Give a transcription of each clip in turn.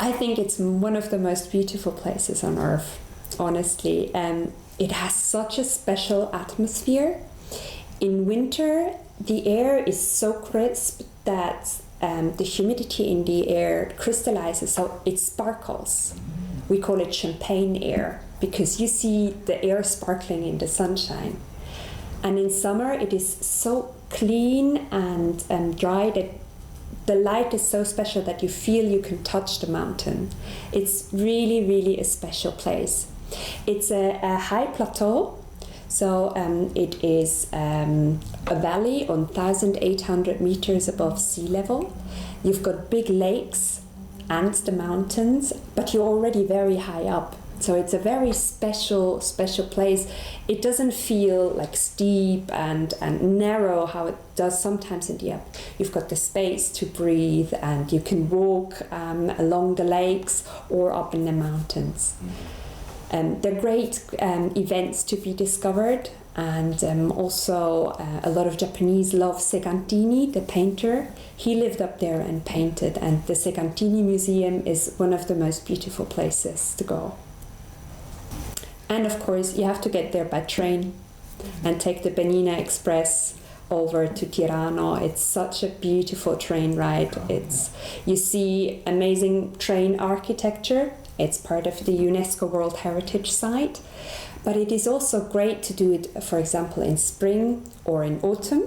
I think it's one of the most beautiful places on earth, honestly. It has such a special atmosphere. In winter, the air is so crisp that the humidity in the air crystallizes, so it sparkles. We call it champagne air because you see the air sparkling in the sunshine. And in summer, it is so clean and dry that the light is so special that you feel you can touch the mountain. It's really, really a special place. It's a high plateau. So it is a valley on 1,800 meters above sea level. You've got big lakes and the mountains, but you're already very high up. So it's a very special place. It doesn't feel like steep and narrow how it does sometimes in the Alps. You've got the space to breathe and you can walk along the lakes or up in the mountains. There are great events to be discovered, and also a lot of Japanese love Segantini, the painter. He lived up there and painted, and the Segantini Museum is one of the most beautiful places to go. And of course, you have to get there by train and take the Benina Express over to Tirano. It's such a beautiful train ride. You see amazing train architecture. It's part of the UNESCO World Heritage Site, but it is also great to do it, for example, in spring or in autumn,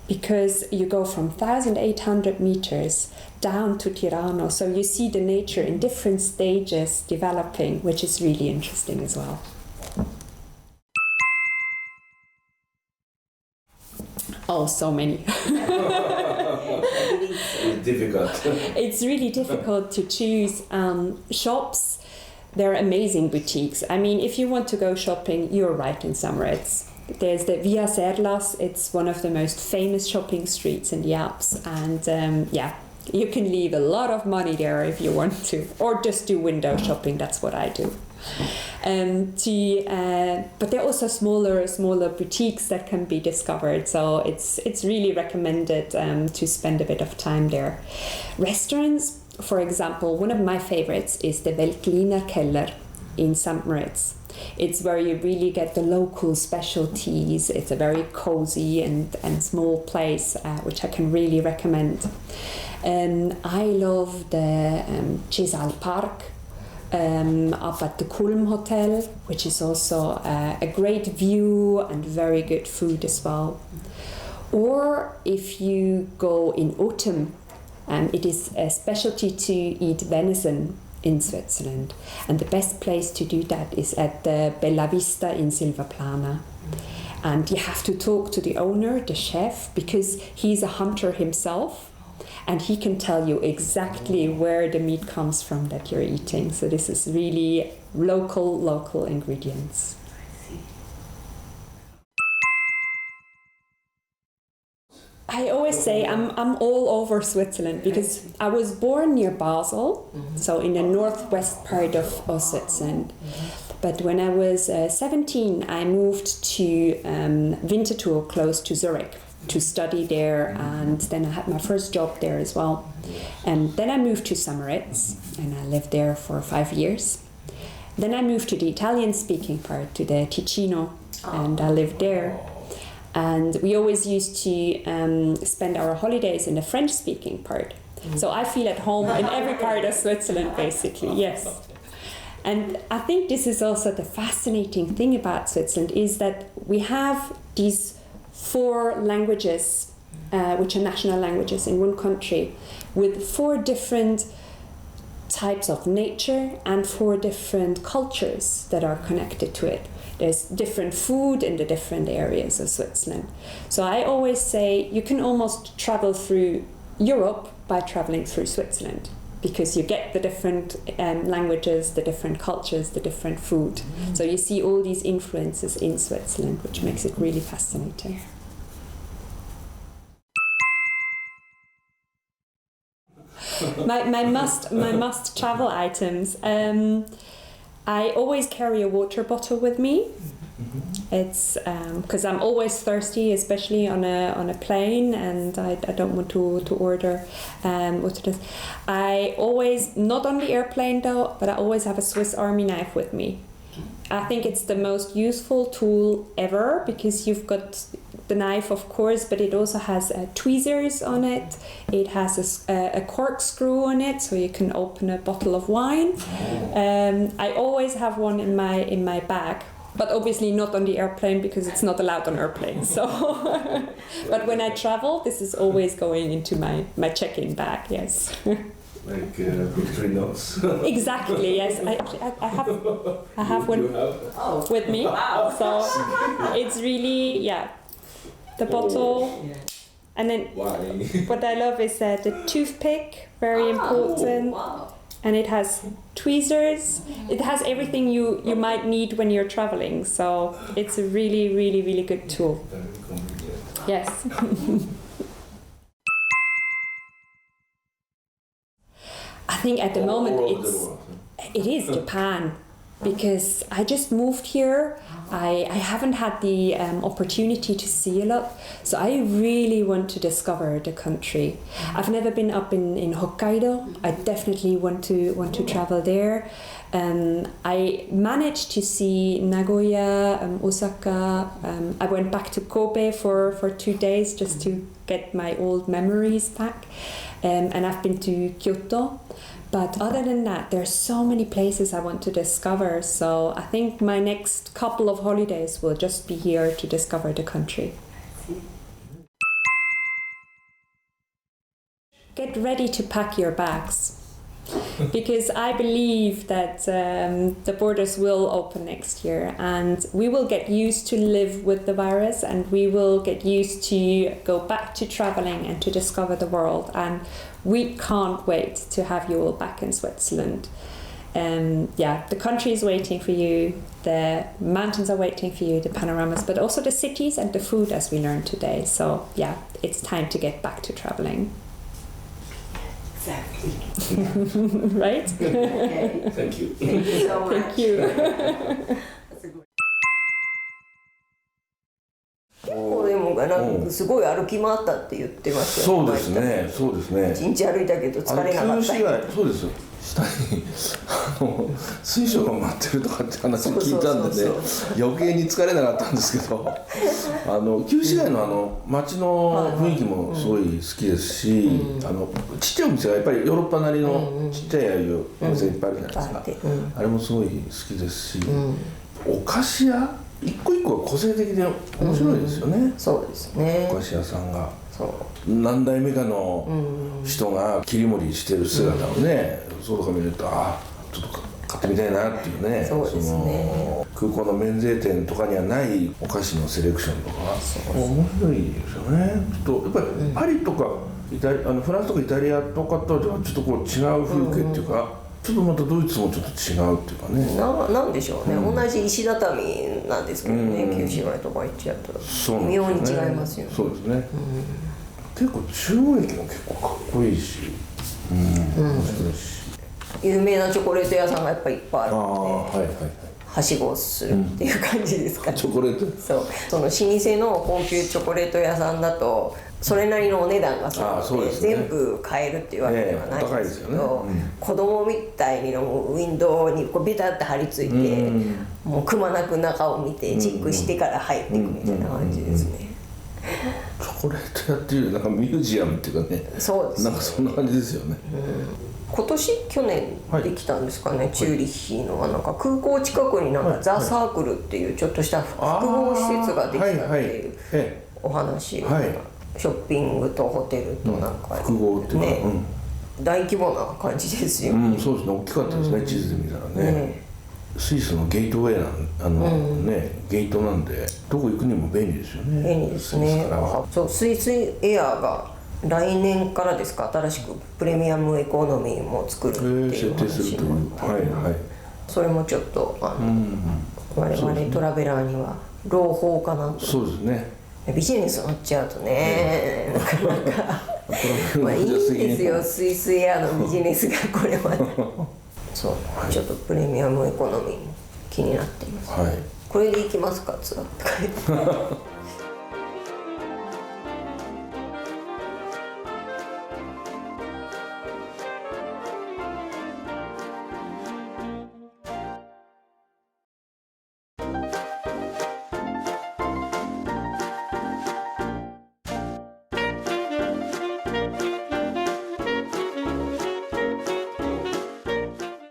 because you go from 1,800 meters down to Tirano, so you see the nature in different stages developing, which is really interesting as well. Oh, so many. Difficult. It's really difficult to choose. Shops, they're amazing boutiques. I mean, if you want to go shopping, you're right in St. There's the Via Serlas. It's one of the most famous shopping streets in the Alps, and you can leave a lot of money there if you want to, or just do window shopping. That's what I do. But there are also smaller boutiques that can be discovered, so it's really recommended to spend a bit of time there. Restaurants, for example, one of my favorites is the Veltliner Keller in St. Moritz. It's where you really get the local specialties. It's a very cozy and small place, which I can really recommend. I love the Cesal Park up at the Kulm Hotel, which is also a great view and very good food as well. Or if you go in autumn, it is a specialty to eat venison in Switzerland, and the best place to do that is at the Bella Vista in Silvaplana. And you have to talk to the owner, the chef, because he's a hunter himself, and he can tell you exactly where the meat comes from that you're eating. So this is really local ingredients. I always say I'm all over Switzerland because I was born near Basel, so in the northwest part of Switzerland. But when I was 17, I moved to Winterthur, close to Zurich, to study there, and then I had my first job there as well. And then I moved to St. Moritz, and I lived there for 5 years. Then I moved to the Italian-speaking part, to the Ticino, and I lived there. And we always used to spend our holidays in the French-speaking part. So I feel at home in every part of Switzerland, basically, yes. And I think this is also the fascinating thing about Switzerland, is that we have these 4 languages, which are national languages in one country, with 4 different types of nature and 4 different cultures that are connected to it. There's different food in the different areas of Switzerland. So I always say you can almost travel through Europe by traveling through Switzerland, because you get the different languages, the different cultures, the different food. So you see all these influences in Switzerland, which makes it really fascinating. My must travel items. I always carry a water bottle with me, It's because I'm always thirsty, especially on a plane, and I don't want to order. I always, not on the airplane though, but I always have a Swiss Army knife with me. I think it's the most useful tool ever because you've got the knife, of course, but it also has tweezers on it. It has a corkscrew on it, so you can open a bottle of wine. I always have one in my bag, but obviously not on the airplane because it's not allowed on airplanes. So, but when I travel, this is always going into my check-in bag. Yes. Like Victorinox. Exactly. Yes, I have one with me. Wow. So it's really the bottle, and then what I love is the toothpick. Very important. Wow. And it has tweezers. It has everything you might need when you're traveling. So it's a really, really, really good tool. Yes. I think at the moment it is Japan, because I just moved here. I haven't had the opportunity to see a lot, so I really want to discover the country. I've never been up in Hokkaido. I definitely want to travel there. I managed to see Nagoya, Osaka. I went back to Kobe for 2 days just to get my old memories back. And I've been to Kyoto. But other than that, there's so many places I want to discover. So I think my next couple of holidays will just be here to discover the country. Get ready to pack your bags. Because I believe that the borders will open next year, and we will get used to live with the virus, and we will get used to go back to traveling and to discover the world. And we can't wait to have you all back in Switzerland. The country is waiting for you, the mountains are waiting for you, the panoramas, but also the cities and the food, as we learned today. So it's time to get back to traveling. Exactly. Right? Okay. Thank you. Thank you so much. Thank you. That's a good. 結構でもなんかすごい歩き回ったって言ってましたよ。そうですね、そうですね。一日歩いたけど疲れなかった。旧市街、そうですよ。下に水晶が舞ってるとかって話聞いたんでね、余計に疲れなかったんですけど、旧市街の街の雰囲気もすごい好きですし、ちっちゃいお店がやっぱりヨーロッパなりのちっちゃいああいうお店いっぱいあるじゃないですか。あれもすごい好きですし、お菓子屋一個一個が個性的で面白いですよね。そうですね。お菓子屋さんが。何代目かの人が切り盛りしてる姿をね、そうとか見るとちょっと買ってみたいなっていうね。そうですね。空港の免税店とかにはないお菓子のセレクションとか面白いですよね。ちょっとやっぱりパリとかフランスとかイタリアとかとはちょっとこう違う風景っていうか、ちょっとまたドイツもちょっと違うっていうかね。なんでしょうね、同じ石畳なんですけどね、旧市街とか行っちゃうと微妙に違いますよね。そうですね。結構中央駅も結構かっこいいし、面白いし、有名なチョコレート屋さんがやっぱりいっぱいあるので、はしごするっていう感じですかね。チョコレート、その老舗の高級チョコレート屋さんだとそれなりのお値段がするので、全部買えるっていうわけではないんですけど、子供みたいにウィンドウにこうベタって張り付いて、もうくまなく中を見てチェックしてから入っていくみたいな感じですね。チョコレート屋っていうなんかミュージアムっていうかね、そうですね、なんかそんな感じですよね。去年できたんですかね、チューリッヒのなんか空港近くになんかザ・サークルっていうちょっとした複合施設ができたっていうお話、ショッピングとホテルとなんか複合っていうか、大規模な感じですよ。そうですね、大きかったですね、地図で見たらね。スイスのゲートウェイゲートなんでどこ行くにも便利ですよね。便利ですね。スイスエアが来年からですか、新しくプレミアムエコノミーも作るっていう話もあって、それもちょっと我々トラベラーには朗報かなと。そうですね。ビジネス乗っちゃうとね、なかなかいいんですよ、スイスエアのビジネスがこれまで。そう、ちょっとプレミアムエコノミーも気になっています、はい、これで行きますかツアーって書いて